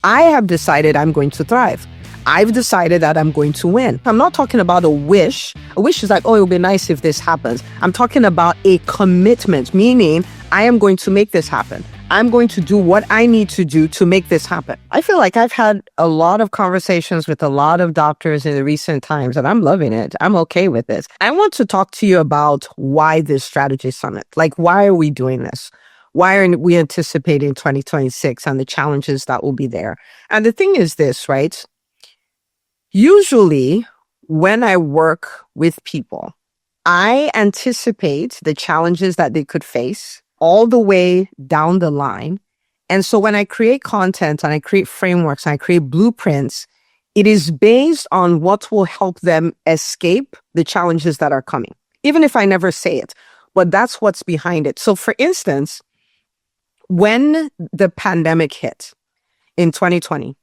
I have decided I'm going to thrive. I've decided that I'm going to win. I'm not talking about a wish. A wish is like, oh, it would be nice if this happens. I'm talking about a commitment, meaning I am going to make this happen. I'm going to do what I need to do to make this happen. I feel like I've had a lot of conversations with a lot of doctors in the recent times, and I'm loving it. I'm okay with this. I want to talk to you about why this strategy summit. Like, why are we doing this? Why are we anticipating 2026 and the challenges that will be there? And the thing is this, right? Usually, when I work with people, I anticipate the challenges that they could face all the way down the line. And so when I create content and I create frameworks and I create blueprints, it is based on what will help them escape the challenges that are coming, even if I never say it. But that's what's behind it. So for instance, when the pandemic hit in 2020,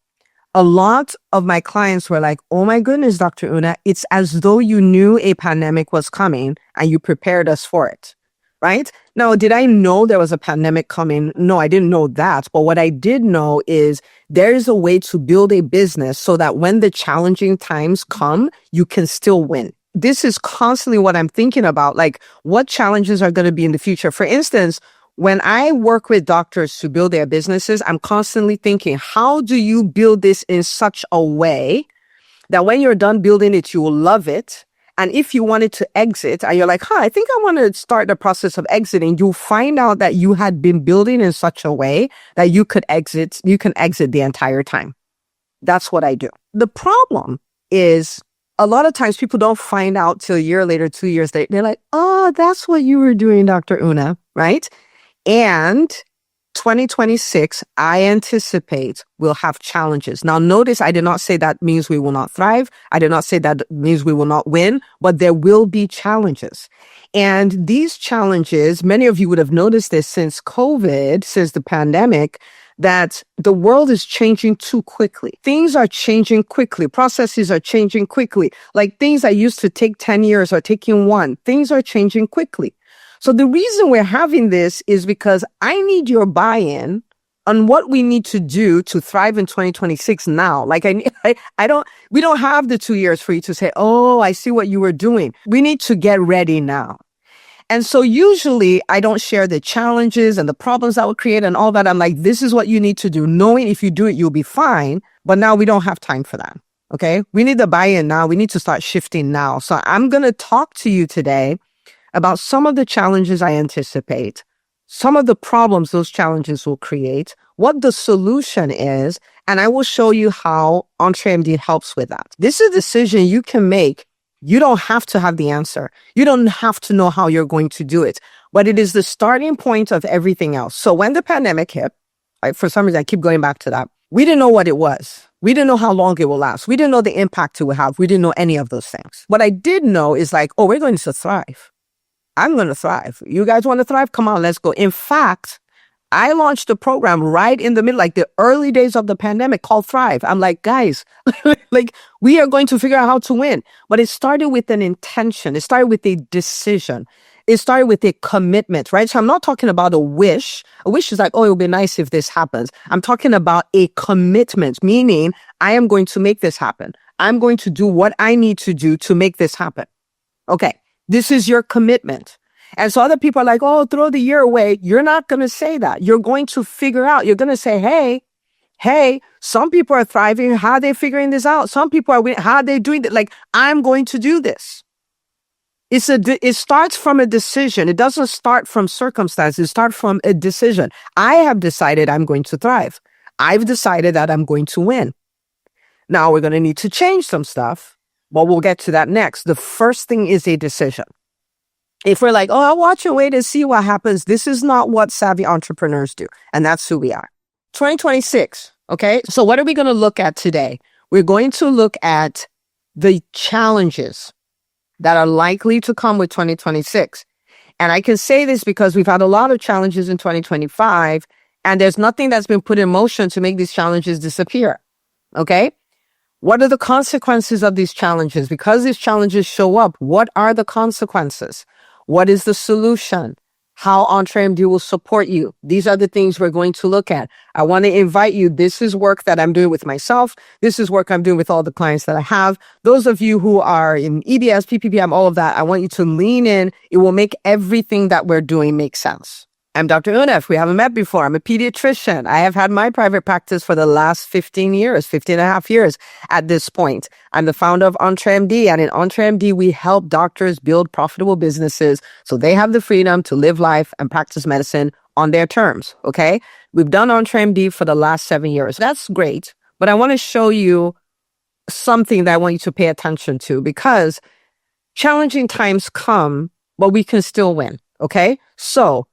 a lot of my clients were like, oh my goodness, Dr. Una, it's as though you knew a pandemic was coming and you prepared us for it, right? Now, did I know there was a pandemic coming? No, I didn't know that. But what I did know is there is a way to build a business so that when the challenging times come, you can still win. This is constantly what I'm thinking about, like what challenges are going to be in the future. For instance, when I work with doctors to build their businesses, I'm constantly thinking, how do you build this in such a way that when you're done building it, you will love it? And if you wanted to exit and you're like, I think I want to start the process of exiting, you'll find out that you had been building in such a way that you can exit the entire time. That's what I do. The problem is a lot of times people don't find out till a year later, 2 years later. They're like, oh, that's what you were doing, Dr. Una, right? And 2026, I anticipate will have challenges. Now, notice I did not say that means we will not thrive. I did not say that means we will not win, but there will be challenges. And these challenges, many of you would have noticed this since COVID, since the pandemic, that the world is changing too quickly. Things are changing quickly. Processes are changing quickly. Like things that used to take 10 years are taking 1. Things are changing quickly. So the reason we're having this is because I need your buy-in on what we need to do to thrive in 2026 now. Like we don't have the 2 years for you to say, oh, I see what you were doing. We need to get ready now. And so usually I don't share the challenges and the problems that will create and all that. I'm like, this is what you need to do. Knowing if you do it, you'll be fine. But now we don't have time for that. Okay. We need the buy-in now. We need to start shifting now. So I'm going to talk to you today about some of the challenges I anticipate, some of the problems those challenges will create, what the solution is, and I will show you how EntreMD helps with that. This is a decision you can make. You don't have to have the answer. You don't have to know how you're going to do it, but it is the starting point of everything else. So when the pandemic hit, for some reason, I keep going back to that. We didn't know what it was. We didn't know how long it will last. We didn't know the impact it will have. We didn't know any of those things. What I did know is like, oh, we're going to thrive. I'm going to thrive. You guys want to thrive? Come on, let's go. In fact, I launched a program right in the middle, like the early days of the pandemic called Thrive. I'm like, guys, like we are going to figure out how to win. But it started with an intention. It started with a decision. It started with a commitment, right? So I'm not talking about a wish. A wish is like, oh, it would be nice if this happens. I'm talking about a commitment, meaning I am going to make this happen. I'm going to do what I need to do to make this happen. Okay. This is your commitment. And so other people are like, oh, throw the year away. You're not going to say that. You're going to figure out. You're going to say, hey, some people are thriving. How are they figuring this out? Some people are winning. How are they doing it? Like, I'm going to do this. It starts from a decision. It doesn't start from circumstances. It starts from a decision. I have decided I'm going to thrive. I've decided that I'm going to win. Now we're going to need to change some stuff. But we'll get to that next. The first thing is a decision. If we're like, oh, I'll watch and wait and see what happens, this is not what savvy entrepreneurs do. And that's who we are. 2026. Okay. So what are we going to look at today? We're going to look at the challenges that are likely to come with 2026. And I can say this because we've had a lot of challenges in 2025, and there's nothing that's been put in motion to make these challenges disappear. Okay. What are the consequences of these challenges? Because these challenges show up, what are the consequences? What is the solution? how EntreMD will support you. These are the things we're going to look at. I want to invite you. This is work that I'm doing with myself. This is work I'm doing with all the clients that I have. Those of you who are in EBS, PPPM, all of that, I want you to lean in. It will make everything that we're doing make sense. I'm Dr. Unef. We haven't met before. I'm a pediatrician. I have had my private practice for the last 15 and a half years at this point. I'm the founder of EntreMD, and in EntreMD, we help doctors build profitable businesses so they have the freedom to live life and practice medicine on their terms, okay? We've done EntreMD for the last 7 years. That's great, but I want to show you something that I want you to pay attention to, because challenging times come, but we can still win, okay? So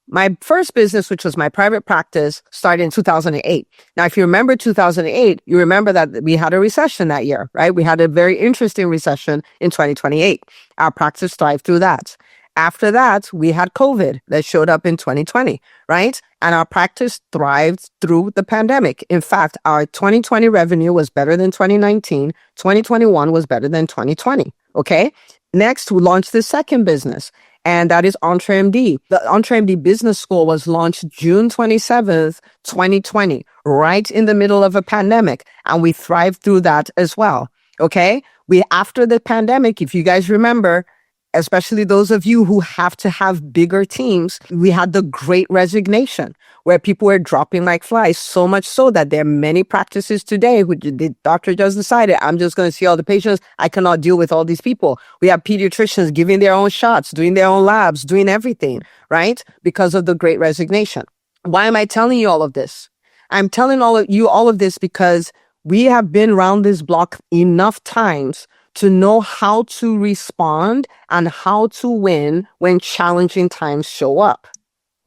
my first business, which was my private practice, started in 2008. Now, if you remember 2008, you remember that we had a recession that year, right? We had a very interesting recession in 2028. Our practice thrived through that. After that, we had COVID that showed up in 2020, right? And our practice thrived through the pandemic. In fact, our 2020 revenue was better than 2019. 2021 was better than 2020, okay? Next, we launched the second business, and that is EntreMD. The EntreMD Business School was launched June 27th, 2020, right in the middle of a pandemic, and we thrived through that as well, okay? After the pandemic, if you guys remember, especially those of you who have to have bigger teams, we had the Great Resignation, where people were dropping like flies, so much so that there are many practices today who the doctor just decided, I'm just going to see all the patients. I cannot deal with all these people. We have pediatricians giving their own shots, doing their own labs, doing everything, right? Because of the Great Resignation. Why am I telling you all of this? I'm telling you all of this because we have been around this block enough times to know how to respond and how to win when challenging times show up.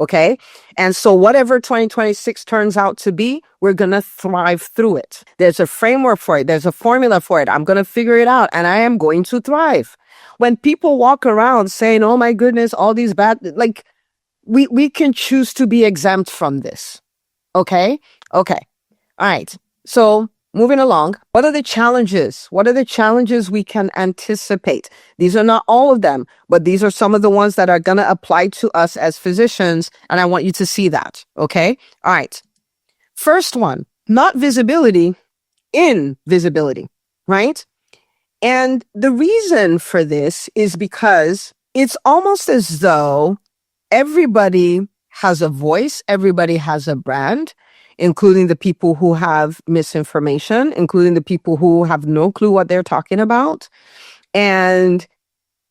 Okay? And so whatever 2026 turns out to be, we're going to thrive through it. There's a framework for it. There's a formula for it. I'm going to figure it out, and I am going to thrive. When people walk around saying, oh my goodness, all these bad, like we can choose to be exempt from this. Okay? Okay. All right. So moving along, what are the challenges? What are the challenges we can anticipate? These are not all of them, but these are some of the ones that are going to apply to us as physicians, and I want you to see that, okay? All right. First one, not visibility, invisibility, right? And the reason for this is because it's almost as though everybody has a voice, everybody has a brand, including the people who have misinformation, including the people who have no clue what they're talking about. And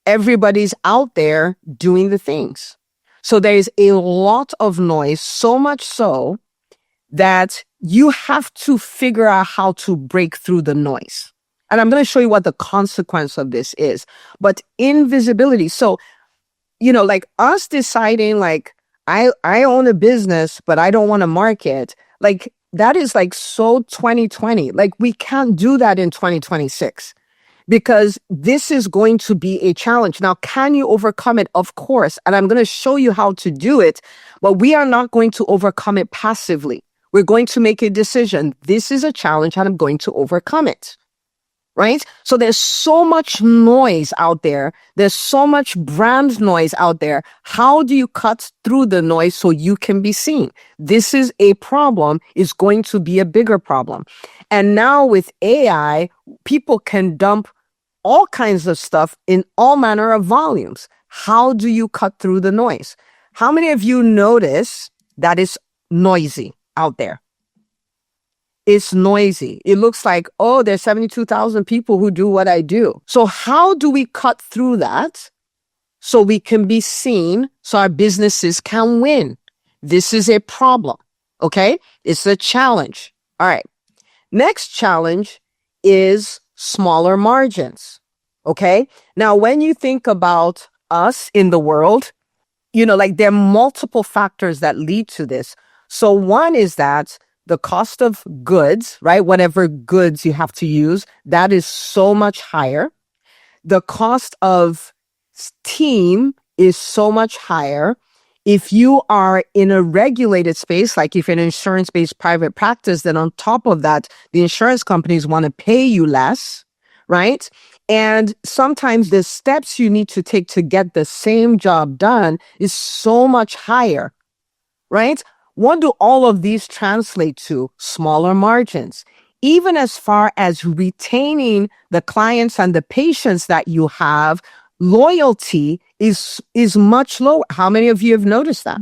everybody's out there doing the things. So there's a lot of noise, so much so that you have to figure out how to break through the noise. And I'm going to show you what the consequence of this is. But invisibility. So, like us deciding like, I own a business, but I don't want to market. Like that is like so 2020. Like we can't do that in 2026 because this is going to be a challenge. Now, can you overcome it? Of course. And I'm going to show you how to do it, but we are not going to overcome it passively. We're going to make a decision. This is a challenge and I'm going to overcome it. Right? So there's so much noise out there. There's so much brand noise out there. How do you cut through the noise so you can be seen? This is a problem. It's going to be a bigger problem. And now with AI, people can dump all kinds of stuff in all manner of volumes. How do you cut through the noise? How many of you notice that it's noisy out there? It's noisy. It looks like, oh, there's 72,000 people who do what I do. So how do we cut through that so we can be seen, so our businesses can win? This is a problem, okay? It's a challenge. All right. Next challenge is smaller margins, okay? Now, when you think about us in the world, like there are multiple factors that lead to this. So one is that the cost of goods, right? Whatever goods you have to use, that is so much higher. The cost of team is so much higher. If you are in a regulated space, like if you're an insurance-based private practice, then on top of that, the insurance companies want to pay you less, right? And sometimes the steps you need to take to get the same job done is so much higher, right? What do all of these translate to? Smaller margins. Even as far as retaining the clients and the patients that you have, loyalty is much lower. How many of you have noticed that?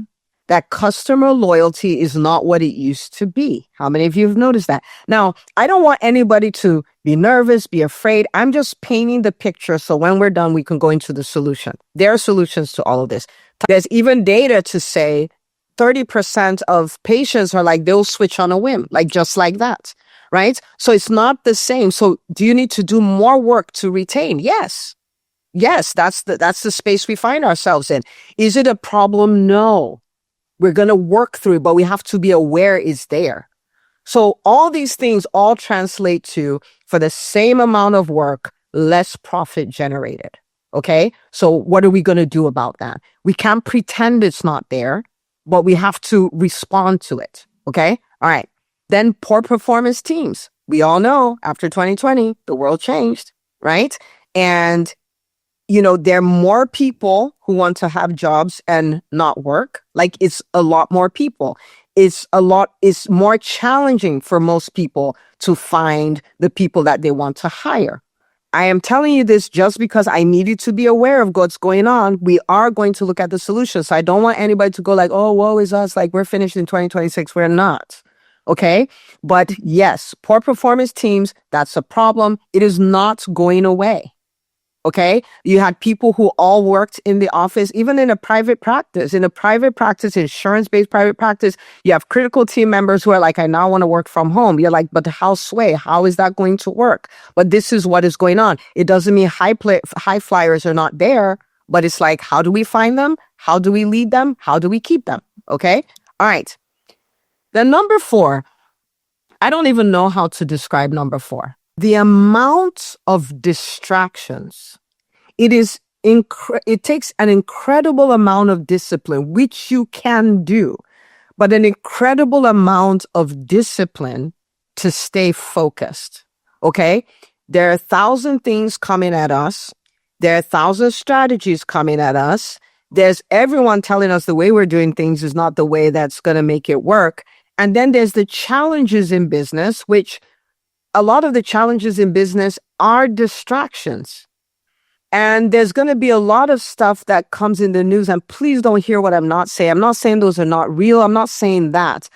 That customer loyalty is not what it used to be. How many of you have noticed that? Now, I don't want anybody to be nervous, be afraid. I'm just painting the picture so when we're done, we can go into the solution. There are solutions to all of this. There's even data to say 30% of patients are like, they'll switch on a whim, like just like that, right? So it's not the same. So do you need to do more work to retain? Yes. Yes, that's the space we find ourselves in. Is it a problem? No. We're going to work through it, but we have to be aware it's there. So all these things all translate to, for the same amount of work, less profit generated. Okay. So what are we going to do about that? We can't pretend it's not there, but we have to respond to it. Okay. All right. Then poor performance teams. We all know after 2020, the world changed, right? And there are more people who want to have jobs and not work. Like, it's a lot more people. It's more challenging for most people to find the people that they want to hire. I am telling you this just because I need you to be aware of what's going on. We are going to look at the solutions. So I don't want anybody to go like, oh, woe is us. Like, we're finished in 2026. We're not. Okay. But yes, poor performance teams, that's a problem. It is not going away. Okay. You had people who all worked in the office, even in a private practice, insurance-based private practice. You have critical team members who are like, I now want to work from home. You're like, but how is that going to work? But this is what is going on. It doesn't mean high flyers are not there, but it's like, how do we find them? How do we lead them? How do we keep them? Okay. All right. Then number 4, I don't even know how to describe number 4. The amount of distractions, it takes an incredible amount of discipline, which you can do, but an incredible amount of discipline to stay focused. Okay. There are 1,000 things coming at us. There are 1,000 strategies coming at us. There's everyone telling us the way we're doing things is not the way that's going to make it work. And then there's the challenges in business, which a lot of the challenges in business are distractions. And there's going to be a lot of stuff that comes in the news. And please don't hear what I'm not saying. I'm not saying those are not real. I'm not saying that.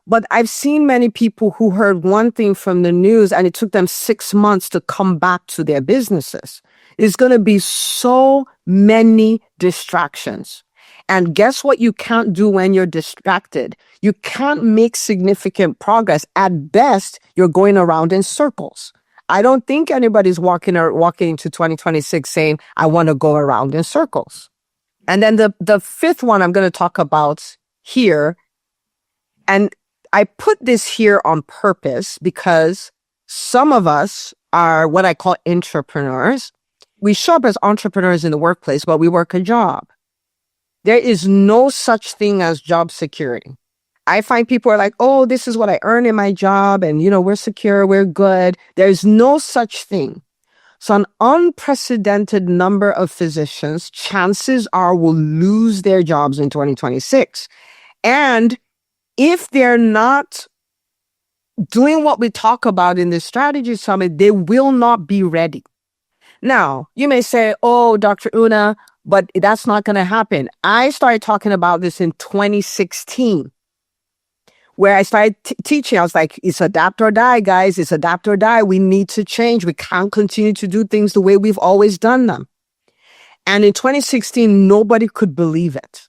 But I've seen many people who heard one thing from the news and it took them 6 months to come back to their businesses. It's going to be so many distractions. And guess what you can't do when you're distracted? You can't make significant progress. At best, you're going around in circles. I don't think anybody's walking into 2026 saying, I want to go around in circles. And then the 5th one I'm going to talk about here, and I put this here on purpose because some of us are what I call entrepreneurs. We show up as entrepreneurs in the workplace, but we work a job. There is no such thing as job security. I find people are like, oh, this is what I earn in my job. And, we're secure, we're good. There's no such thing. So an unprecedented number of physicians, chances are, will lose their jobs in 2026. And if they're not doing what we talk about in the strategy summit, they will not be ready. Now, you may say, oh, Dr. Una, but that's not going to happen. I started talking about this in 2016, where I started teaching. I was like, it's adapt or die, guys. It's adapt or die. We need to change. We can't continue to do things the way we've always done them. And in 2016, nobody could believe it.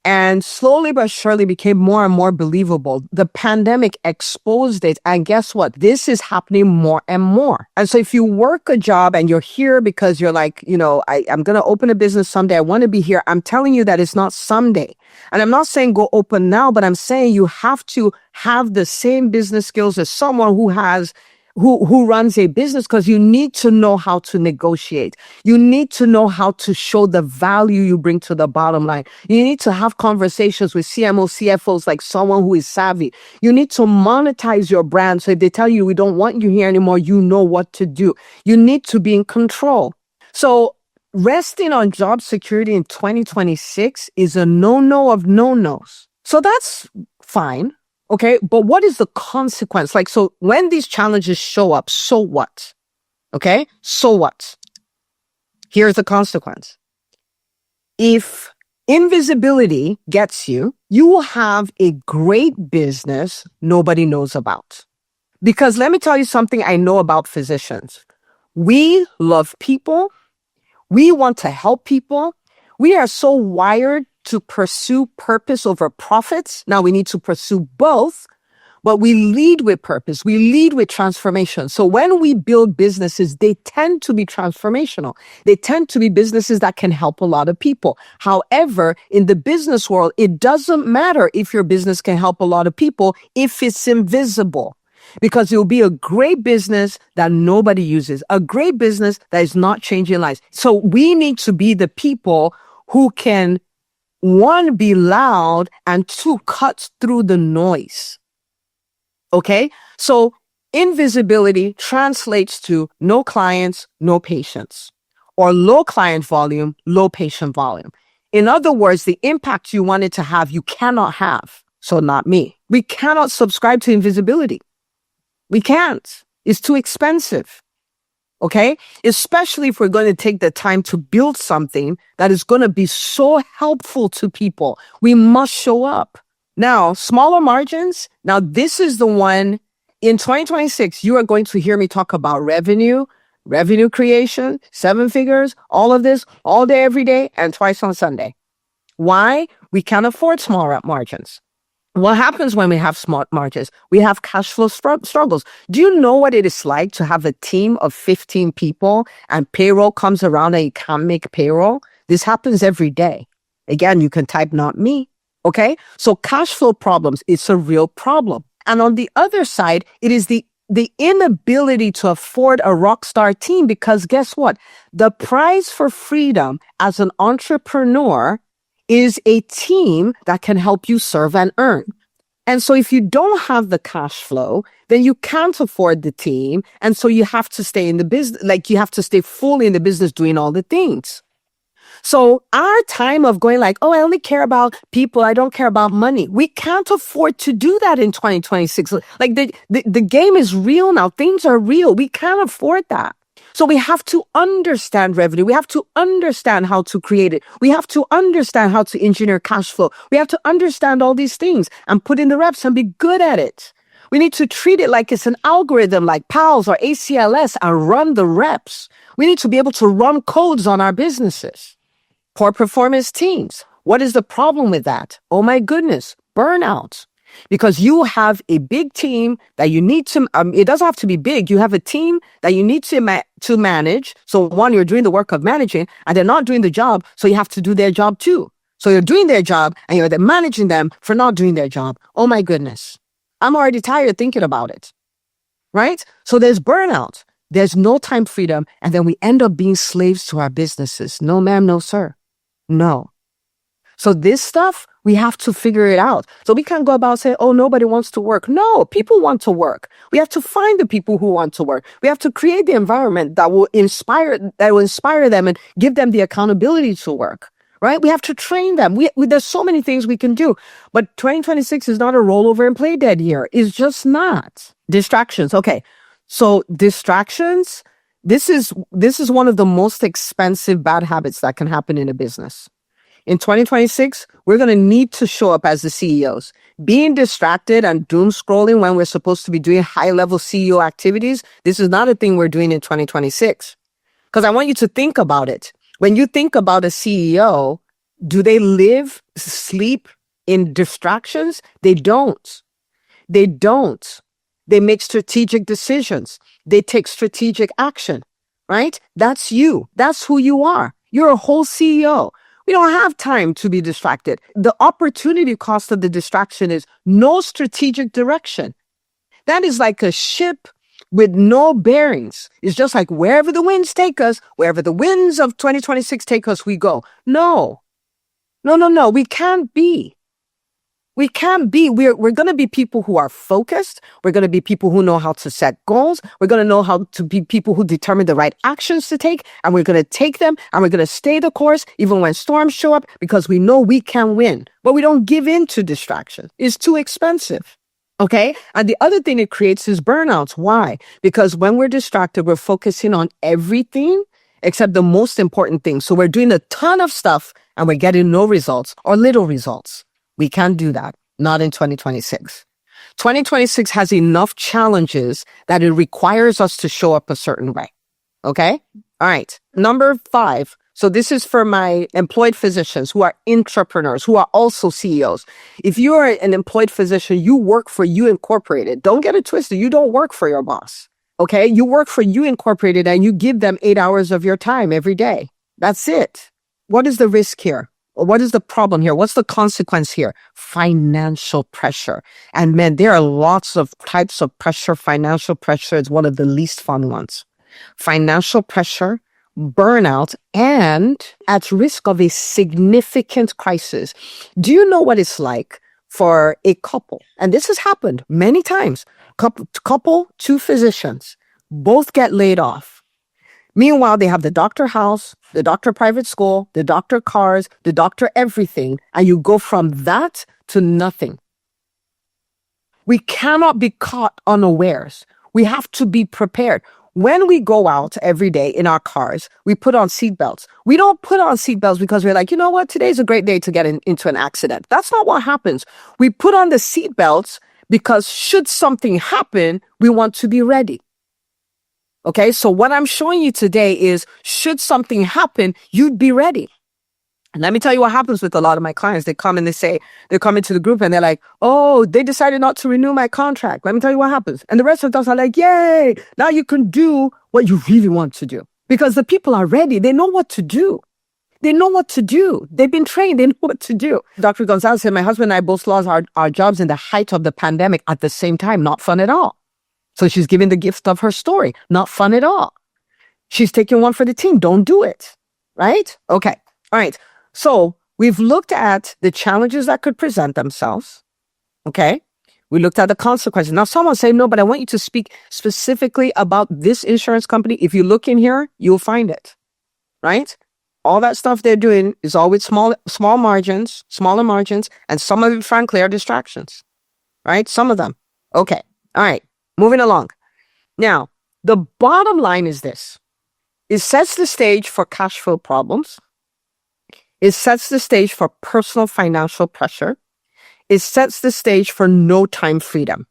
And slowly but surely became more and more believable. The pandemic exposed it. And guess what? This is happening more and more. And so if you work a job and you're here because you're like, I'm going to open a business someday. I want to be here. I'm telling you that it's not someday. And I'm not saying go open now, but I'm saying you have to have the same business skills as someone who has who runs a business, because you need to know how to negotiate. You need to know how to show the value you bring to the bottom line. You need to have conversations with CMOs, CFOs, like someone who is savvy. You need to monetize your brand. So if they tell you we don't want you here anymore, you know what to do. You need to be in control. So resting on job security in 2026 is a no-no of no-nos. So that's fine. Okay. But what is the consequence? Like, so when these challenges show up, so what? Okay. So what? Here's the consequence. If invisibility gets you, you will have a great business nobody knows about. Because let me tell you something I know about physicians. We love people. We want to help people. We are so wired to pursue purpose over profits. Now we need to pursue both, but we lead with purpose. We lead with transformation. So when we build businesses, they tend to be transformational. They tend to be businesses that can help a lot of people. However, in the business world, it doesn't matter if your business can help a lot of people if it's invisible. Because it will be a great business that nobody uses, a great business that is not changing lives. So we need to be the people who can, one, be loud, and two, cut through the noise. Okay? So invisibility translates to no clients, no patients, or low client volume, low patient volume. In other words, the impact you wanted to have, you cannot have. So not me. We cannot subscribe to invisibility. We can't. It's too expensive. Okay? Especially if we're going to take the time to build something that is going to be so helpful to people. We must show up. Now, smaller margins. Now, this is the one in 2026, you are going to hear me talk about revenue creation, 7 figures, all of this, all day, every day, and twice on Sunday. Why? We can't afford small margins. What happens when we have small margins? We have cash flow struggles. Do you know what it is like to have a team of 15 people and payroll comes around and you can't make payroll? This happens every day. Again, you can type not me. Okay. So cash flow problems, it's a real problem. And on the other side, it is the inability to afford a rock star team, because guess what? The prize for freedom as an entrepreneur is a team that can help you serve and earn. And so if you don't have the cash flow, then you can't afford the team. And so you have to stay in the business, like you have to stay fully in the business doing all the things. So our time of going like, oh, I only care about people, I don't care about money. We can't afford to do that in 2026. Like the game is real now. Things are real. We can't afford that. So we have to understand revenue. We have to understand how to create it. We have to understand how to engineer cash flow. We have to understand all these things and put in the reps and be good at it. We need to treat it like it's an algorithm like PALS or ACLS and run the reps. We need to be able to run codes on our businesses. Poor performance teams. What is the problem with that? Oh my goodness, burnout. Because you have a big team that you need to, it doesn't have to be big. You have a team that you need to manage. So one, you're doing the work of managing and they're not doing the job. So you have to do their job too. So you're doing their job and you're managing them for not doing their job. Oh my goodness. I'm already tired thinking about it. Right? So there's burnout. There's no time freedom. And then we end up being slaves to our businesses. No, ma'am. No, sir. No. So this stuff, we have to figure it out. So we can't go about saying, oh, nobody wants to work. No, people want to work. We have to find the people who want to work. We have to create the environment that will inspire them and give them the accountability to work, right? We have to train them. There's so many things we can do, but 2026 is not a rollover and play dead year. It's just not. Distractions. Okay. So distractions, this is one of the most expensive bad habits that can happen in a business. In 2026, we're going to need to show up as the CEOs. Being distracted and doom scrolling when we're supposed to be doing high-level CEO activities, this is not a thing we're doing in 2026. Because I want you to think about it. When you think about a CEO, do they live, sleep in distractions? They don't. They don't. They make strategic decisions. They take strategic action, right? That's you. That's who you are. You're a whole CEO. We don't have time to be distracted. The opportunity cost of the distraction is no strategic direction. That is like a ship with no bearings. It's just like wherever the winds take us, wherever the winds of 2026 take us, we go. No. We can't be. We can't be. We're going to be people who are focused. We're going to be people who know how to set goals. We're going to know how to be people who determine the right actions to take. And we're going to take them and we're going to stay the course even when storms show up because we know we can win. But we don't give in to distraction. It's too expensive. Okay. And the other thing it creates is burnouts. Why? Because when we're distracted, we're focusing on everything except the most important thing. So we're doing a ton of stuff and we're getting no results or little results. We can't do that. Not in 2026. 2026 has enough challenges that it requires us to show up a certain way. Okay? All right. Number 5. So this is for my employed physicians who are entrepreneurs, who are also CEOs. If you are an employed physician, you work for You Incorporated. Don't get it twisted. You don't work for your boss. Okay? You work for You Incorporated and you give them 8 hours of your time every day. That's it. What is the risk here? What is the problem here? What's the consequence here? Financial pressure. And man, there are lots of types of pressure. Financial pressure is one of the least fun ones. Financial pressure, burnout, and at risk of a significant crisis. Do you know what it's like for a couple? And this has happened many times. Couple, 2 physicians, both get laid off. Meanwhile, they have the doctor house, the doctor private school, the doctor cars, the doctor everything, and you go from that to nothing. We cannot be caught unawares. We have to be prepared. When we go out every day in our cars, we put on seatbelts. We don't put on seatbelts because we're like, you know what, today's a great day to get into an accident. That's not what happens. We put on the seatbelts because should something happen, we want to be ready. Okay, so what I'm showing you today is, should something happen, you'd be ready. And let me tell you what happens with a lot of my clients. They come and they say, they're coming to the group and they're like, oh, they decided not to renew my contract. Let me tell you what happens. And the rest of us are like, yay, now you can do what you really want to do. Because the people are ready. They know what to do. They know what to do. They've been trained. They know what to do. Dr. Gonzalez said, my husband and I both lost our jobs in the height of the pandemic at the same time. Not fun at all. So she's giving the gift of her story. Not fun at all. She's taking one for the team. Don't do it. Right? Okay. All right. So we've looked at the challenges that could present themselves. Okay. We looked at the consequences. Now someone say, no, but I want you to speak specifically about this insurance company. If you look in here, you'll find it. Right? All that stuff they're doing is all with smaller margins, and some of it, frankly, are distractions. Right? Some of them. Okay. All right. Moving along. Now, the bottom line is this. It sets the stage for cash flow problems. It sets the stage for personal financial pressure. It sets the stage for no time freedom.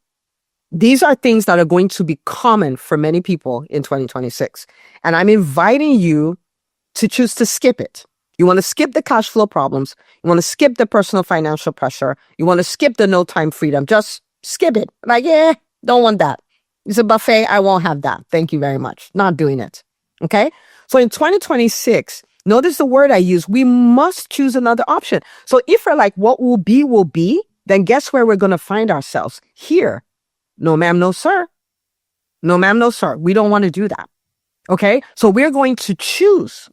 These are things that are going to be common for many people in 2026. And I'm inviting you to choose to skip it. You want to skip the cash flow problems. You want to skip the personal financial pressure. You want to skip the no time freedom. Just skip it. Like, yeah. Don't want that. It's a buffet. I won't have that. Thank you very much. Not doing it. Okay. So in 2026, notice the word I use. We must choose another option. So if we're like, what will be, then guess where we're going to find ourselves? Here. No, ma'am. No, sir. No, ma'am. No, sir. We don't want to do that. Okay. So we're going to choose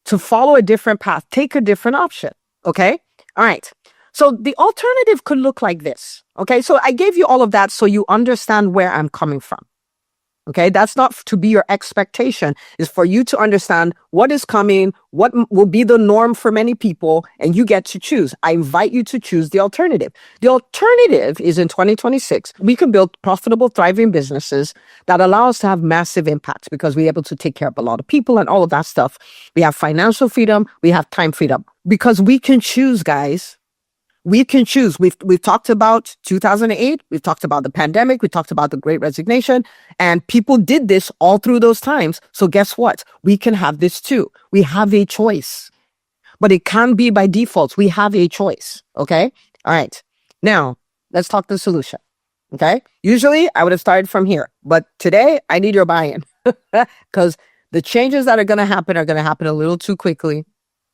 to follow a different path, take a different option. Okay. All right. So the alternative could look like this. Okay, so I gave you all of that so you understand where I'm coming from. Okay, that's not to be your expectation. It's for you to understand what is coming, what will be the norm for many people, and you get to choose. I invite you to choose the alternative. The alternative is in 2026, we can build profitable, thriving businesses that allow us to have massive impact because we're able to take care of a lot of people and all of that stuff. We have financial freedom. We have time freedom because we can choose, guys. We can choose. We've talked about 2008. We've talked about the pandemic. We talked about the Great Resignation, and people did this all through those times. So guess what? We can have this too. We have a choice, but it can't be by default. We have a choice. Okay. All right. Now let's talk the solution. Okay. Usually I would have started from here, but today I need your buy-in because the changes that are going to happen a little too quickly.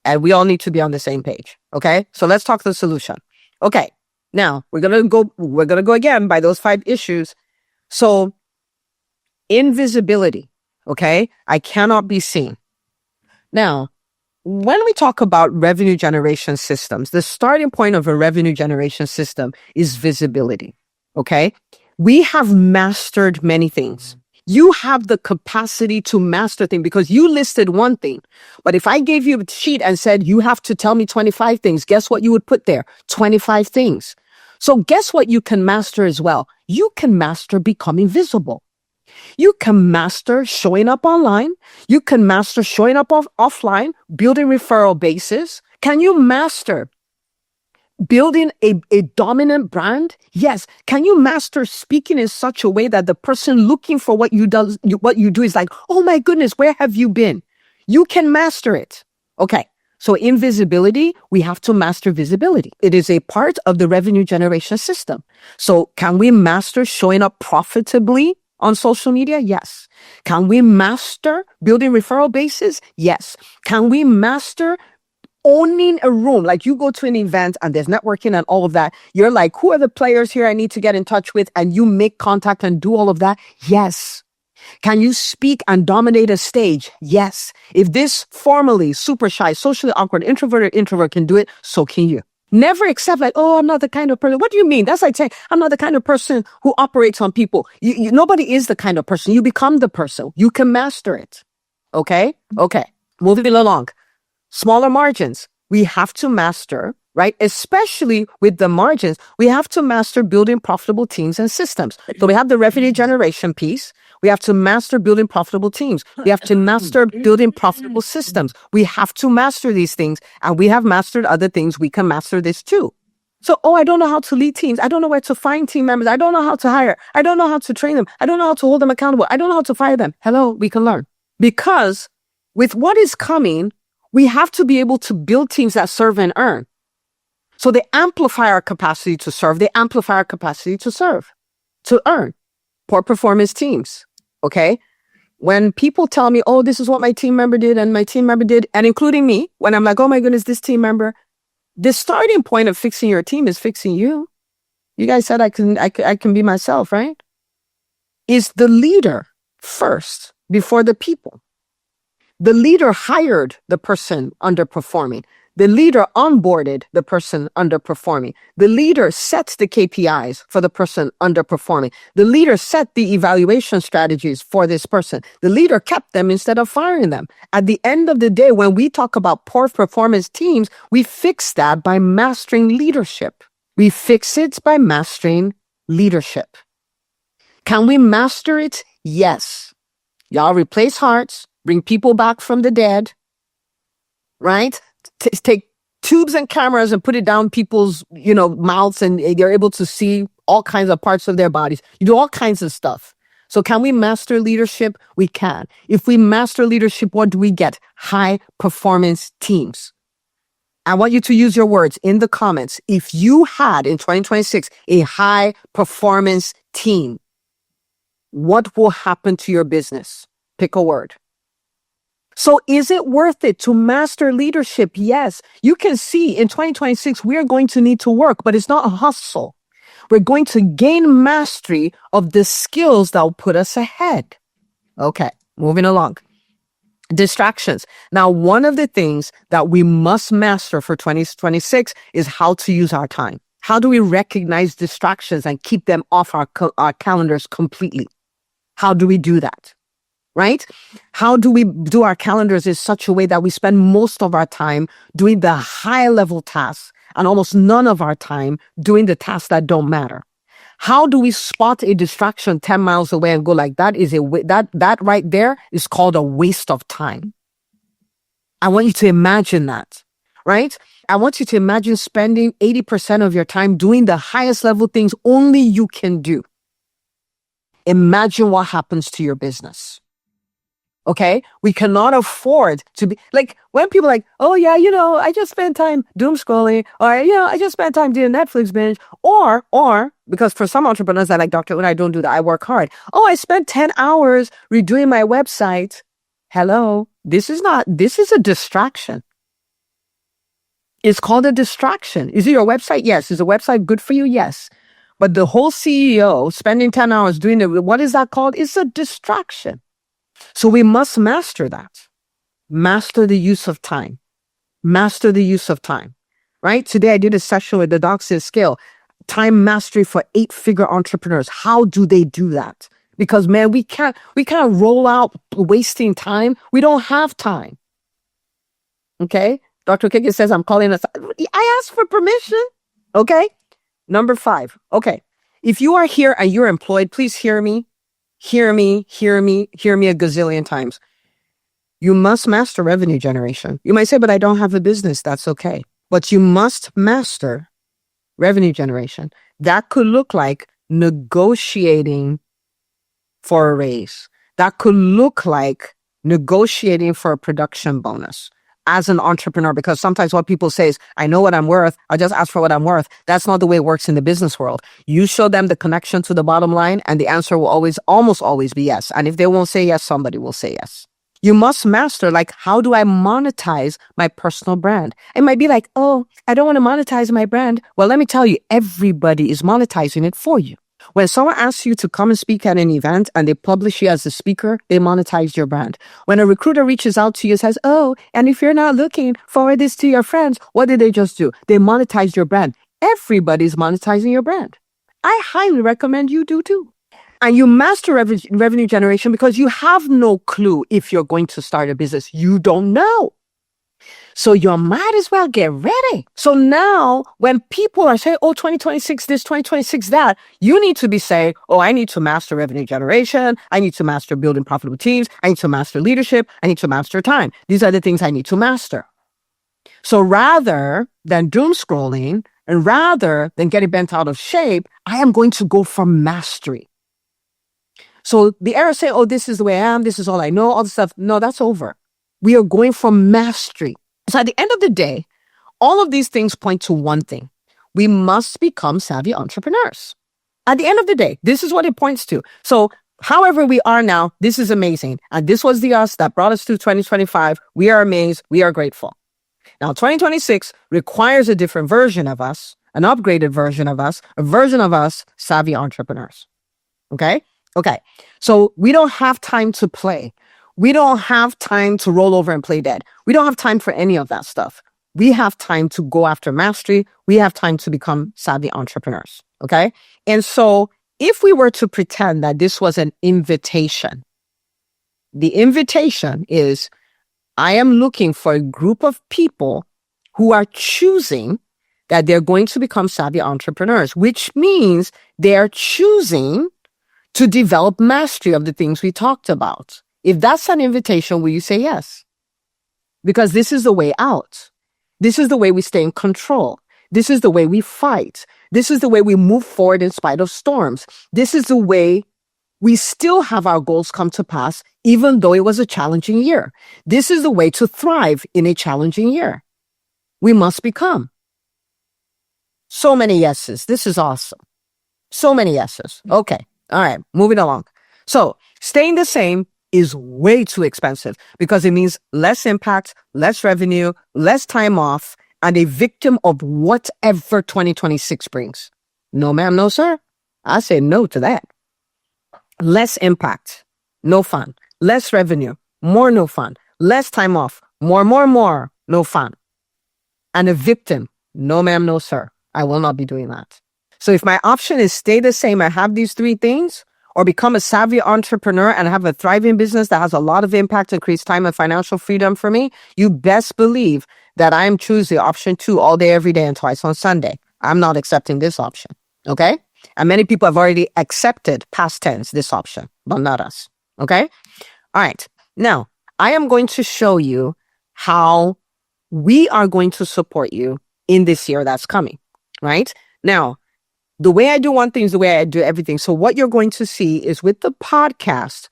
And we all need to be on the same page. Okay. So let's talk the solution. Okay. Now we're going to go again by those 5 issues. So Invisibility. Okay. I cannot be seen. Now, when we talk about revenue generation systems, the starting point of a revenue generation system is visibility. Okay. We have mastered many things. You have the capacity to master things because you listed one thing. But if I gave you a sheet and said, you have to tell me 25 things, guess what you would put there? 25 things. So guess what you can master as well? You can master becoming visible. You can master showing up online. You can master showing up offline, building referral bases. Can you master building a dominant brand? Yes. Can you master speaking in such a way that the person looking for what you do is like, oh my goodness, where have you been? You can master it. Okay. So in visibility, we have to master visibility. It is a part of the revenue generation system. So can we master showing up profitably on social media? Yes. Can we master building referral bases? Yes. Can we master owning a room? Like you go to an event and there's networking and all of that. You're like, who are the players here I need to get in touch with? And you make contact and do all of that. Yes. Can you speak and dominate a stage? Yes. If this formally super shy, socially awkward, introverted introvert can do it, so can you. Never accept like, oh, I'm not the kind of person. What do you mean? That's like saying, I'm not the kind of person who operates on people. Nobody is the kind of person. You become the person. You can master it. Okay? Okay. Moving along. Smaller margins. We have to master, right? Especially with the margins, we have to master building profitable teams and systems. So we have the revenue generation piece. We have to master building profitable teams. We have to master building profitable systems. We have to master these things, and we have mastered other things. We can master this too. So, I don't know how to lead teams. I don't know where to find team members. I don't know how to hire. I don't know how to train them. I don't know how to hold them accountable. I don't know how to fire them. Hello, we can learn. Because with what is coming, we have to be able to build teams that serve and earn. So they amplify our capacity to serve. They amplify our capacity to serve, to earn. Poor performance teams. Okay. When people tell me, oh, this is what my team member did and my team member did, and including me, when I'm like, oh my goodness, this team member, the starting point of fixing your team is fixing you. You guys said I can be myself, right? Is the leader first before the people. The leader hired the person underperforming. The leader onboarded the person underperforming. The leader sets the KPIs for the person underperforming. The leader set the evaluation strategies for this person. The leader kept them instead of firing them. At the end of the day, when we talk about poor performance teams, we fix that by mastering leadership. We fix it by mastering leadership. Can we master it? Yes. Y'all replace hearts, bring people back from the dead, right? Take tubes and cameras and put it down people's, mouths, and they're able to see all kinds of parts of their bodies. You do all kinds of stuff. So can we master leadership? We can. If we master leadership, what do we get? High performance teams. I want you to use your words in the comments. If you had in 2026 a high performance team, what will happen to your business? Pick a word. So is it worth it to master leadership? Yes. You can see in 2026, we are going to need to work, but it's not a hustle. We're going to gain mastery of the skills that will put us ahead. Okay, moving along. Distractions. Now, one of the things that we must master for 2026 is how to use our time. How do we recognize distractions and keep them off our calendars completely? How do we do that? Right? How do we do our calendars in such a way that we spend most of our time doing the high level tasks and almost none of our time doing the tasks that don't matter? How do we spot a distraction 10 miles away and go like, that right there is called a waste of time. I want you to imagine that, right? I want you to imagine spending 80% of your time doing the highest level things only you can do. Imagine what happens to your business. Okay, we cannot afford to be like when people are like, oh yeah, I just spent time doom scrolling, or I just spent time doing Netflix binge, or because for some entrepreneurs that like, Dr. When I don't do that, I work hard. Oh, I spent 10 hours redoing my website. Hello, this is a distraction. It's called a distraction. Is it your website? Yes. Is the website good for you? Yes. But the whole CEO spending 10 hours doing it, what is that called? It's a distraction. So we must master that. Master the use of time. Master the use of time, right? Today I did a session with the Doxia Scale, time mastery for 8-figure entrepreneurs. How do they do that? Because man, we can't roll out wasting time. We don't have time. Okay. Dr. Kiki says, I'm calling us. I asked for permission. Okay. Number 5. Okay. If you are here and you're employed, please hear me. Hear me a gazillion times. You must master revenue generation. You might say, but I don't have a business. That's okay. But you must master revenue generation. That could look like negotiating for a raise. That could look like negotiating for a production bonus as an entrepreneur, because sometimes what people say is, I know what I'm worth. I just ask for what I'm worth. That's not the way it works in the business world. You show them the connection to the bottom line and the answer will almost always be yes. And if they won't say yes, somebody will say yes. You must master, like, how do I monetize my personal brand? It might be like, oh, I don't want to monetize my brand. Well, let me tell you, everybody is monetizing it for you. When someone asks you to come and speak at an event and they publish you as a speaker, they monetize your brand. When a recruiter reaches out to you and says, oh, and if you're not looking, forward this to your friends, what did they just do? They monetize your brand. Everybody's monetizing your brand. I highly recommend you do too. And you master revenue generation because you have no clue if you're going to start a business. You don't know. So you might as well get ready. So now when people are saying, oh, 2026 this, 2026 that, you need to be saying, oh, I need to master revenue generation. I need to master building profitable teams. I need to master leadership. I need to master time. These are the things I need to master. So rather than doom scrolling and rather than getting bent out of shape, I am going to go for mastery. So the era say, oh, this is the way I am. This is all I know, all the stuff. No, that's over. We are going for mastery. So at the end of the day, all of these things point to one thing. We must become savvy entrepreneurs. At the end of the day, this is what it points to. So however we are now, this is amazing. And this was the us that brought us to 2025. We are amazed. We are grateful. Now, 2026 requires a different version of us, an upgraded version of us, a version of us, savvy entrepreneurs. Okay? Okay. So we don't have time to play. We don't have time to roll over and play dead. We don't have time for any of that stuff. We have time to go after mastery. We have time to become savvy entrepreneurs. Okay. And so if we were to pretend that this was an invitation, the invitation is, I am looking for a group of people who are choosing that they're going to become savvy entrepreneurs, which means they're choosing to develop mastery of the things we talked about. If that's an invitation, will you say yes? Because this is the way out. This is the way we stay in control. This is the way we fight. This is the way we move forward in spite of storms. This is the way we still have our goals come to pass, even though it was a challenging year. This is the way to thrive in a challenging year. We must become. So many yeses. This is awesome. So many yeses. Okay. All right, moving along. So staying the same is way too expensive because it means less impact, less revenue, less time off, and a victim of whatever 2026 brings. No, ma'am, no, sir. I say no to that. Less impact, no fun. Less revenue, more no fun. Less time off, more, no fun. And a victim, no, ma'am, no, sir. I will not be doing that. So if my option is stay the same and have these 3 things, or become a savvy entrepreneur and have a thriving business that has a lot of impact and creates time and financial freedom for me, you best believe that I am choosing option 2 all day, every day, and twice on Sunday. I'm not accepting this option. Okay? And many people have already accepted past tense this option, but not us. Okay? All right. Now, I am going to show you how we are going to support you in this year that's coming. Right? Now, the way I do one thing is the way I do everything. So what you're going to see is with the podcast,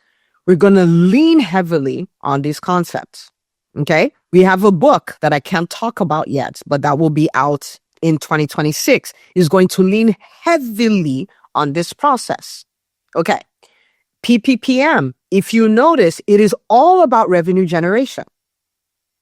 we're going to lean heavily on these concepts. Okay. We have a book that I can't talk about yet, but that will be out in 2026 is going to lean heavily on this process. Okay. PPPM. If you notice, it is all about revenue generation,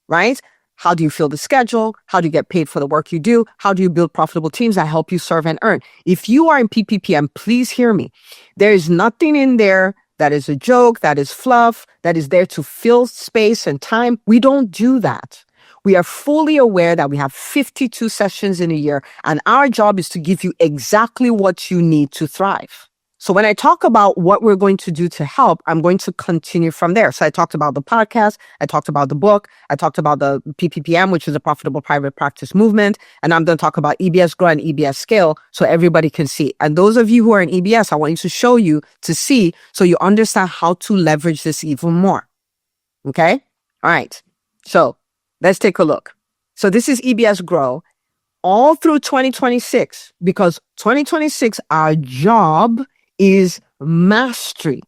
right? How do you fill the schedule? How do you get paid for the work you do? How do you build profitable teams that help you serve and earn? If you are in PPPM, please hear me. There is nothing in there that is a joke, that is fluff, that is there to fill space and time. We don't do that. We are fully aware that we have 52 sessions in a year, and our job is to give you exactly what you need to thrive. So when I talk about what we're going to do to help, I'm going to continue from there. So I talked about the podcast, I talked about the book, I talked about the PPPM, which is a profitable private practice movement. And I'm going to talk about EBS Grow and EBS Scale so everybody can see. And those of you who are in EBS, I want you to show you to see so you understand how to leverage this even more. Okay? All right. So let's take a look. So this is EBS Grow all through 2026, because 2026, our job is mastery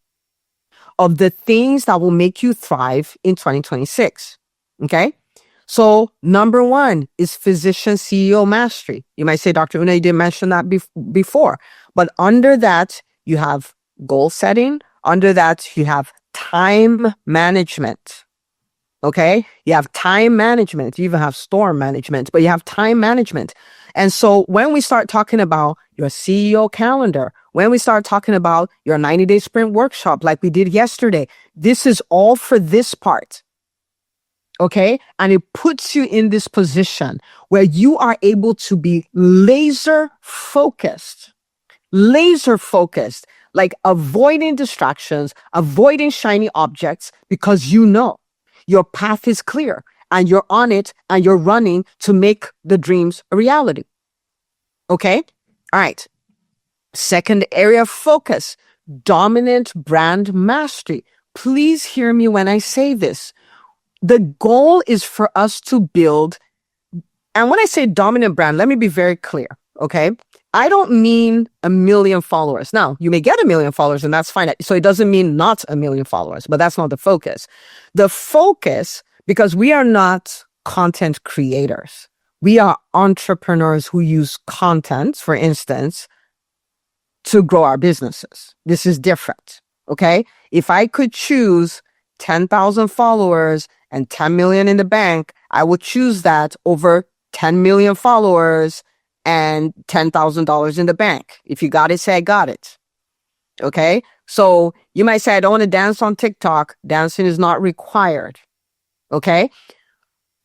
of the things that will make you thrive in 2026. Okay. So number one is physician CEO mastery. You might say, Dr. Una, you didn't mention that before, but under that, you have goal setting. Under that, you have time management. Okay. You have time management. You even have storm management, but you have time management. And so when we start talking about your CEO calendar, when we start talking about your 90-day sprint workshop, like we did yesterday, this is all for this part. Okay. And it puts you in this position where you are able to be laser focused, like avoiding distractions, avoiding shiny objects, because you know your path is clear and you're on it and you're running to make the dreams a reality. Okay. All right. Second area of focus, dominant brand mastery. Please hear me when I say this. The goal is for us to build, and when I say dominant brand, let me be very clear. Okay. I don't mean 1 million followers. Now, you may get 1 million followers and that's fine. So it doesn't mean not 1 million followers, but that's not the focus. The focus, because we are not content creators. We are entrepreneurs who use content, for instance, to grow our businesses. This is different. Okay. If I could choose 10,000 followers and 10 million in the bank, I would choose that over 10 million followers and $10,000 in the bank. If you got it, say I got it. Okay. So you might say, I don't want to dance on TikTok. Dancing is not required. Okay.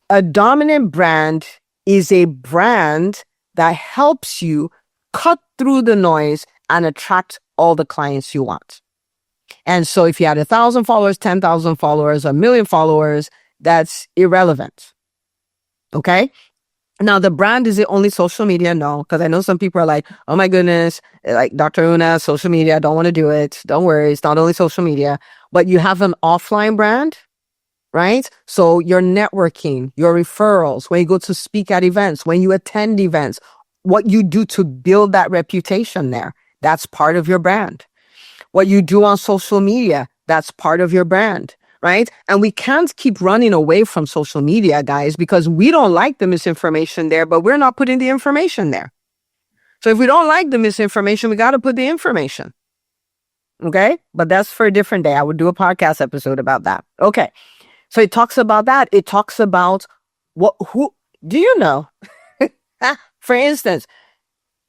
A dominant brand is a brand that helps you cut through the noise and attract all the clients you want. And so if you had 1,000 followers, 10,000 followers, 1 million followers, that's irrelevant. Okay. Now, the brand, is it only social media? No, because I know some people are like, oh my goodness, like Dr. Una, social media, I don't want to do it. Don't worry, it's not only social media, but you have an offline brand, right? So your networking, your referrals, when you go to speak at events, when you attend events, what you do to build that reputation there, that's part of your brand. What you do on social media, that's part of your brand. Right? And we can't keep running away from social media, guys, because we don't like the misinformation there, but we're not putting the information there. So if we don't like the misinformation, we got to put the information. Okay? But that's for a different day. I would do a podcast episode about that. Okay. So it talks about that. It talks about who do you know? For instance,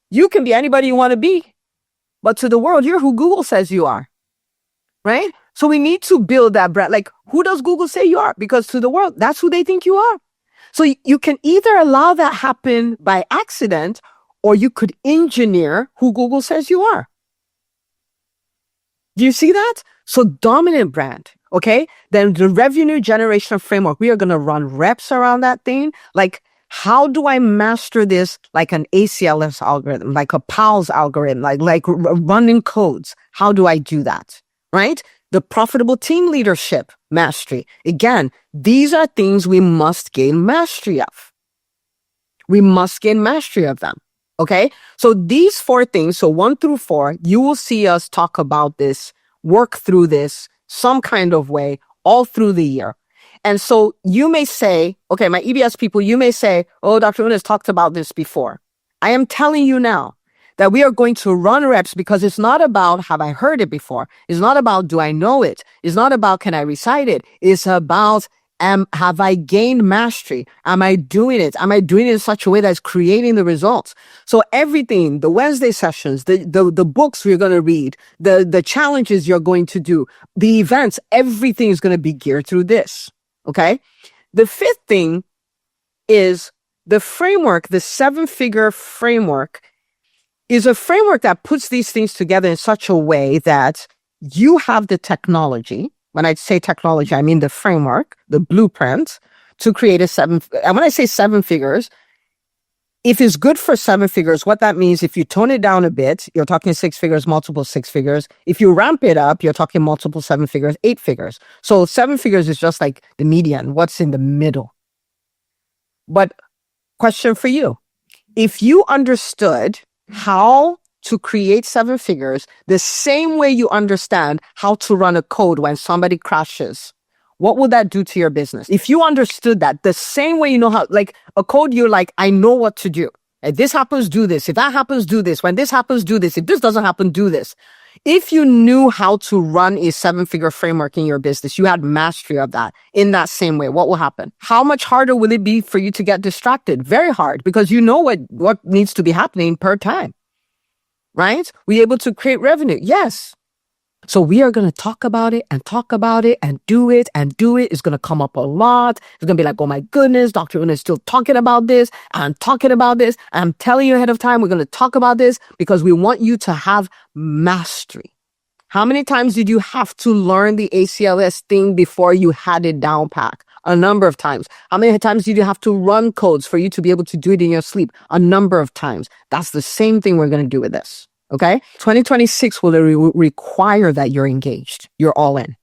you can be anybody you want to be, but to the world, you're who Google says you are. Right? So we need to build that brand. Like, who does Google say you are? Because to the world, that's who they think you are. So you can either allow that happen by accident, or you could engineer who Google says you are. Do you see that? So dominant brand. Okay. Then the revenue generation framework, we are going to run reps around that thing. Like, how do I master this like an ACLS algorithm, like a PALS algorithm, like running codes? How do I do that? Right? The profitable team leadership mastery. Again, these are things we must gain mastery of. We must gain mastery of them. Okay. So these 4 things, so 1 through 4, you will see us talk about this, work through this some kind of way all through the year. And so you may say, okay, my EBS people, you may say, oh, Dr. Una has talked about this before. I am telling you now that we are going to run reps, because it's not about, have I heard it before? It's not about, do I know it? It's not about, can I recite it? It's about Have I gained mastery? Am I doing it? Am I doing it in such a way that's creating the results? So everything, the Wednesday sessions, the books you're going to read, the challenges you're going to do, the events, everything is going to be geared through this. Okay. The fifth thing is the framework, the 7-figure framework is a framework that puts these things together in such a way that you have the technology. When I say technology, I mean the framework, the blueprint to create and when I say 7 figures, if it's good for 7 figures, what that means, if you tone it down a bit, you're talking 6 figures, multiple 6 figures. If you ramp it up, you're talking multiple 7 figures, 8 figures. So 7 figures is just like the median, what's in the middle. But question for you, if you understood how to create 7 figures the same way you understand how to run a code when somebody crashes, what would that do to your business? If you understood that the same way you know how, like a code, you're like, I know what to do. If this happens, do this. If that happens, do this. When this happens, do this. If this doesn't happen, do this. If you knew how to run a 7-figure framework in your business, you had mastery of that in that same way, what will happen? How much harder will it be for you to get distracted? Very hard, because you know what needs to be happening per time, right? Were you able to create revenue? Yes. So we are going to talk about it and do it and do it. It's going to come up a lot. It's going to be like, oh my goodness, Dr. Una is still talking about this. I'm talking about this. I'm telling you ahead of time, we're going to talk about this because we want you to have mastery. How many times did you have to learn the ACLS thing before you had it down pat? A number of times. How many times did you have to run codes for you to be able to do it in your sleep? A number of times. That's the same thing we're going to do with this. Okay. 2026 will require that you're engaged. You're all in.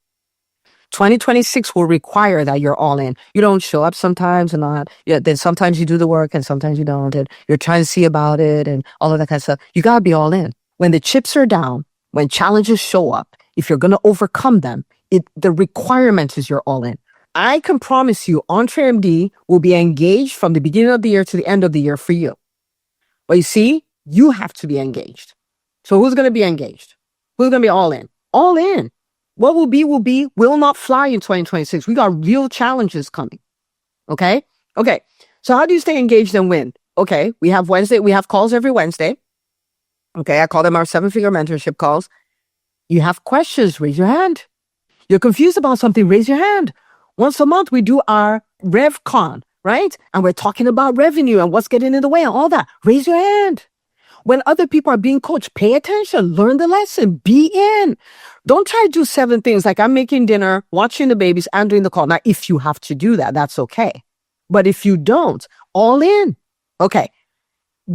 2026 will require that you're all in. You don't show up sometimes and not. Yeah, then sometimes you do the work and sometimes you don't. And you're trying to see about it and all of that kind of stuff. You got to be all in. When the chips are down, when challenges show up, if you're going to overcome them, the requirement is you're all in. I can promise you, EntreMD will be engaged from the beginning of the year to the end of the year for you. But you see, you have to be engaged. So who's going to be engaged? Who's going to be all in? All in. What will be, will not fly in 2026. We got real challenges coming. Okay? Okay. So how do you stay engaged and win? Okay. We have calls every Wednesday. Okay. I call them our 7-figure mentorship calls. You have questions, raise your hand. You're confused about something, raise your hand. Once a month, we do our RevCon, right? And we're talking about revenue and what's getting in the way and all that. Raise your hand. When other people are being coached, pay attention, learn the lesson, be in. Don't try to do 7 things like I'm making dinner, watching the babies, and doing the call. Now, if you have to do that, that's okay. But if you don't, all in. Okay.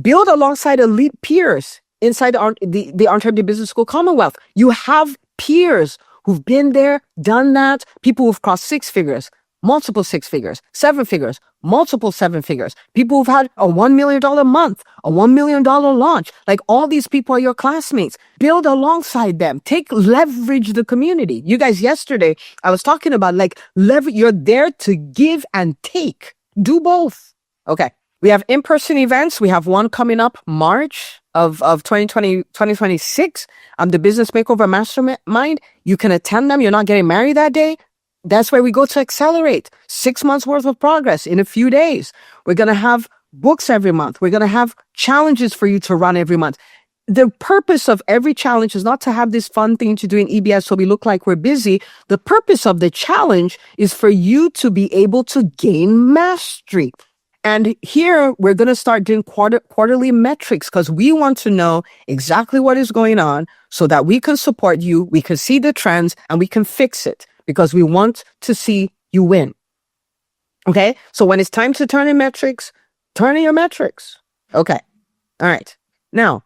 Build alongside elite peers inside the EntreMD Business School Commonwealth. You have peers who've been there, done that, people who've crossed 6 figures, multiple 6 figures, 7 figures, multiple 7 figures, people who've had a $1 million month, a $1 million launch. Like all these people are your classmates. Build alongside them. Leverage the community. You guys, yesterday, I was talking about you're there to give and take. Do both. Okay. We have in-person events. We have one coming up March of 2026. The Business Makeover Mastermind. You can attend them. You're not getting married that day. That's where we go to accelerate 6 months worth of progress in a few days. We're going to have books every month. We're going to have challenges for you to run every month. The purpose of every challenge is not to have this fun thing to do in EBS so we look like we're busy. The purpose of the challenge is for you to be able to gain mastery. And here we're going to start doing quarterly metrics because we want to know exactly what is going on so that we can support you, we can see the trends, and we can fix it. Because we want to see you win. Okay? So when it's time to turn in metrics, turn in your metrics. Okay. All right. Now,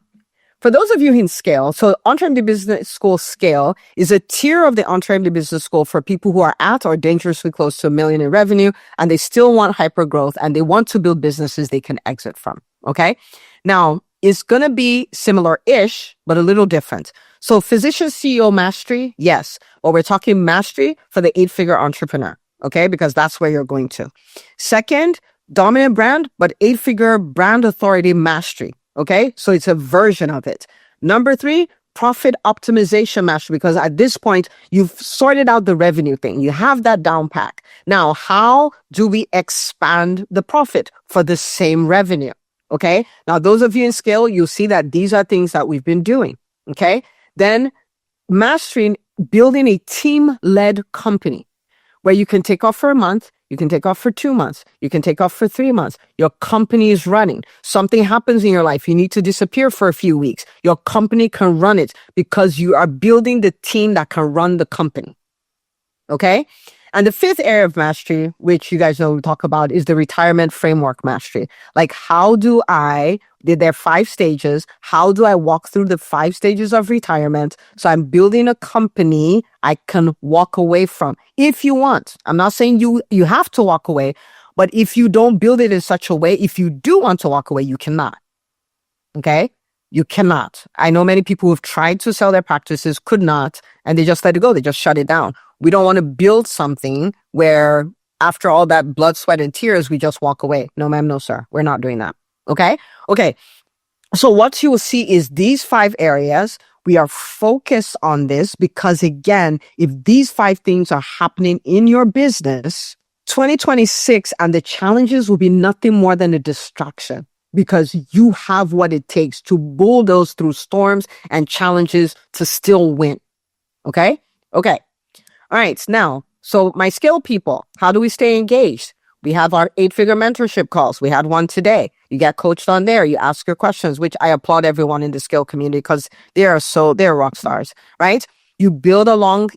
for those of you in Scale, so EntreMD Business School Scale is a tier of the EntreMD Business School for people who are at or dangerously close to $1 million in revenue, and they still want hyper growth and they want to build businesses they can exit from. Okay? Now, it's going to be similar-ish, but a little different. So physician CEO mastery, yes. But we're talking mastery for the 8-figure entrepreneur, okay? Because that's where you're going to. Second, dominant brand, but 8-figure brand authority mastery, okay? So it's a version of it. Number 3, profit optimization mastery, because at this point, you've sorted out the revenue thing. You have that down pack. Now, how do we expand the profit for the same revenue? Okay. Now, those of you in scale, you'll see that these are things that we've been doing. Okay. Then mastering, building a team-led company where you can take off for a month, you can take off for 2 months, you can take off for 3 months. Your company is running. Something happens in your life. You need to disappear for a few weeks. Your company can run it because you are building the team that can run the company. Okay? And the fifth area of mastery, which you guys know we talk about, is the retirement framework mastery. Like, there are 5 stages. How do I walk through the 5 stages of retirement? So I'm building a company I can walk away from if you want. I'm not saying you have to walk away, but if you don't build it in such a way, if you do want to walk away, you cannot. Okay? You cannot. I know many people who've tried to sell their practices, could not, and they just let it go. They just shut it down. We don't want to build something where after all that blood, sweat, and tears, we just walk away. No, ma'am, no, sir. We're not doing that. Okay? Okay. So what you will see is these 5 areas. We are focused on this because, again, if these 5 things are happening in your business, 2026 and the challenges will be nothing more than a distraction, because you have what it takes to bulldoze through storms and challenges to still win. Okay? Okay. All right. Now, so my scale people, how do we stay engaged? We have our 8-figure mentorship calls. We had one today. You get coached on there. You ask your questions, which I applaud everyone in the scale community because they're rock stars, right? You build along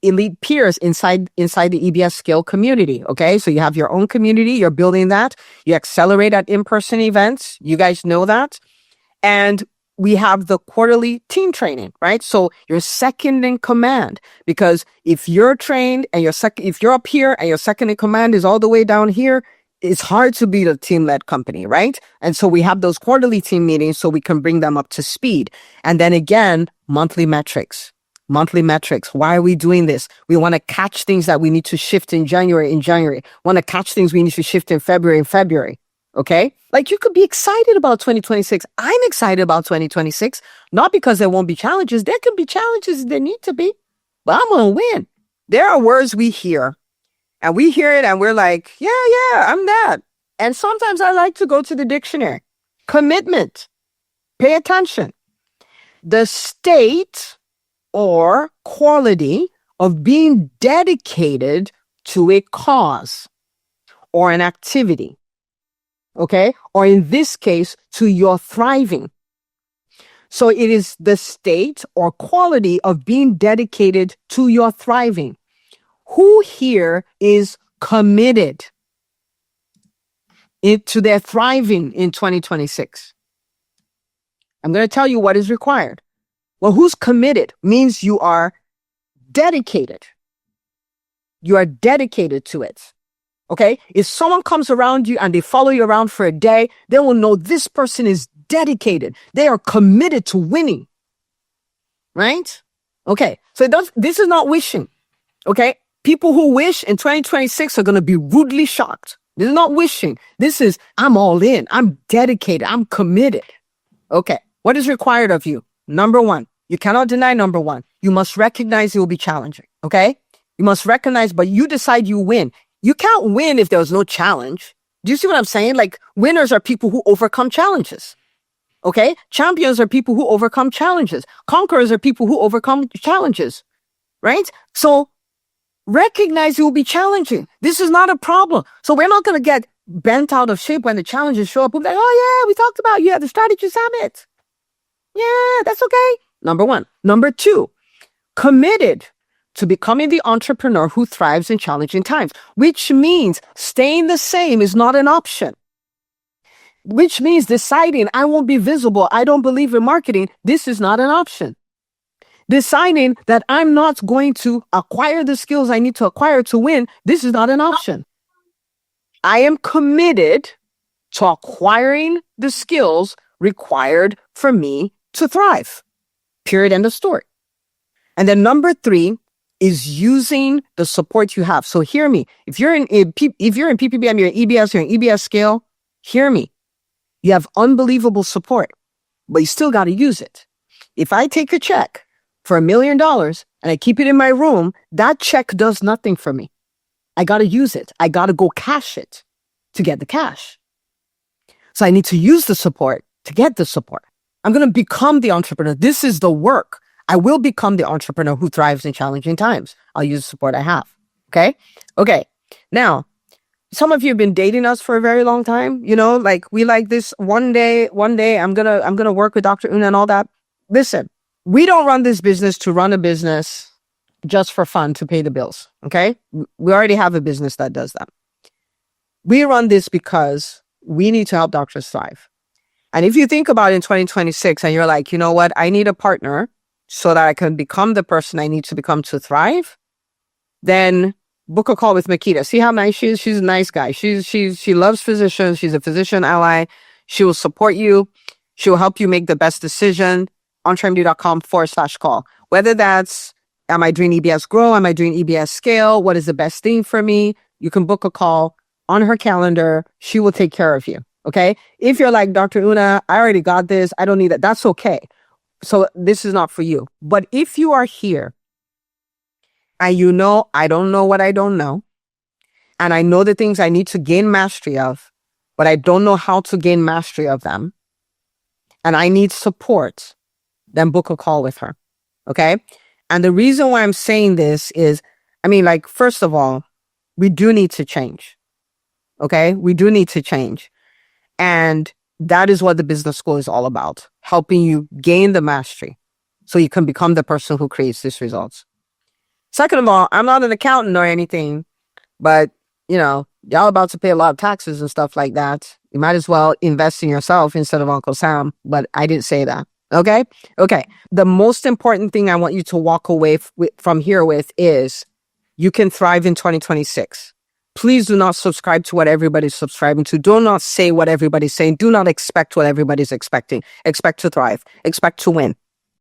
elite peers inside the EBS scale community. Okay. So you have your own community. You're building that. You accelerate at in-person events. You guys know that. And we have the quarterly team training, right? So you're second in command, because if you're trained and if you're up here and your second in command is all the way down here, it's hard to be a team-led company, right? And so we have those quarterly team meetings so we can bring them up to speed. And then again, monthly metrics. Why are we doing this? We want to catch things that we need to shift in January. Want to catch things we need to shift in February. Okay? Like, you could be excited about 2026. I'm excited about 2026, not because there won't be challenges. There can be challenges. There need to be, but I'm going to win. There are words we hear, and we hear it and we're like, yeah, I'm that. And sometimes I like to go to the dictionary. Commitment. Pay attention. The state or quality of being dedicated to a cause or an activity. Okay? Or in this case, to your thriving. So it is the state or quality of being dedicated to your thriving. Who here is committed to their thriving in 2026? I'm going to tell you what is required. Well, who's committed means you are dedicated. You are dedicated to it. Okay? If someone comes around you and they follow you around for a day, they will know this person is dedicated. They are committed to winning. Right? Okay. So this is not wishing. Okay? People who wish in 2026 are going to be rudely shocked. This is not wishing. This is, I'm all in. I'm dedicated. I'm committed. Okay. What is required of you? Number 1, you cannot deny number 1. You must recognize it will be challenging. Okay? You must recognize, but you decide you win. You can't win if there's no challenge. Do you see what I'm saying? Like, winners are people who overcome challenges. Okay? Champions are people who overcome challenges. Conquerors are people who overcome challenges. Right? So recognize it will be challenging. This is not a problem. So we're not going to get bent out of shape when the challenges show up. We're like, oh yeah, we talked about you at the strategy summit. Yeah, that's okay. Number 1. Number 2, committed to becoming the entrepreneur who thrives in challenging times, which means staying the same is not an option. Which means deciding I won't be visible, I don't believe in marketing, this is not an option. Deciding that I'm not going to acquire the skills I need to acquire to win, this is not an option. I am committed to acquiring the skills required for me to thrive. Period. End of story. And then number 3 is using the support you have. So hear me. If you're in PPBM, you're in EBS, you're in EBS scale, hear me. You have unbelievable support, but you still got to use it. If I take a check for $1 million and I keep it in my room, that check does nothing for me. I got to use it. I got to go cash it to get the cash. So I need to use the support to get the support. I'm going to become the entrepreneur. This is the work. I will become the entrepreneur who thrives in challenging times. I'll use the support I have. Okay. Okay. Now, some of you have been dating us for a very long time. You know, like we like this one day I'm going to work with Dr. Una and all that. Listen, we don't run this business to run a business just for fun to pay the bills. Okay. We already have a business that does that. We run this because we need to help doctors thrive. And if you think about it in 2026 and you're like, you know what, I need a partner so that I can become the person I need to become to thrive, then book a call with Makita. See how nice she is? She's a nice guy. She loves physicians. She's a physician ally. She will support you. She will help you make the best decision. EntreMD.com/call. Whether that's, am I doing EBS grow? Am I doing EBS scale? What is the best thing for me? You can book a call on her calendar. She will take care of you. Okay. If you're like, Dr. Una, I already got this. I don't need that. That's okay. So this is not for you. But if you are here and you know, I don't know what I don't know, and I know the things I need to gain mastery of, but I don't know how to gain mastery of them, and I need support, then book a call with her. Okay. And the reason why I'm saying this is, I mean, like, first of all, we do need to change. Okay. We do need to change. And that is what the business school is all about, helping you gain the mastery so you can become the person who creates these results. Second of all, I'm not an accountant or anything, but, you know, y'all about to pay a lot of taxes and stuff like that. You might as well invest in yourself instead of Uncle Sam, but I didn't say that. Okay? Okay. The most important thing I want you to walk away from here with is you can thrive in 2026. Please do not subscribe to what everybody's subscribing to. Do not say what everybody's saying. Do not expect what everybody's expecting. Expect to thrive. Expect to win.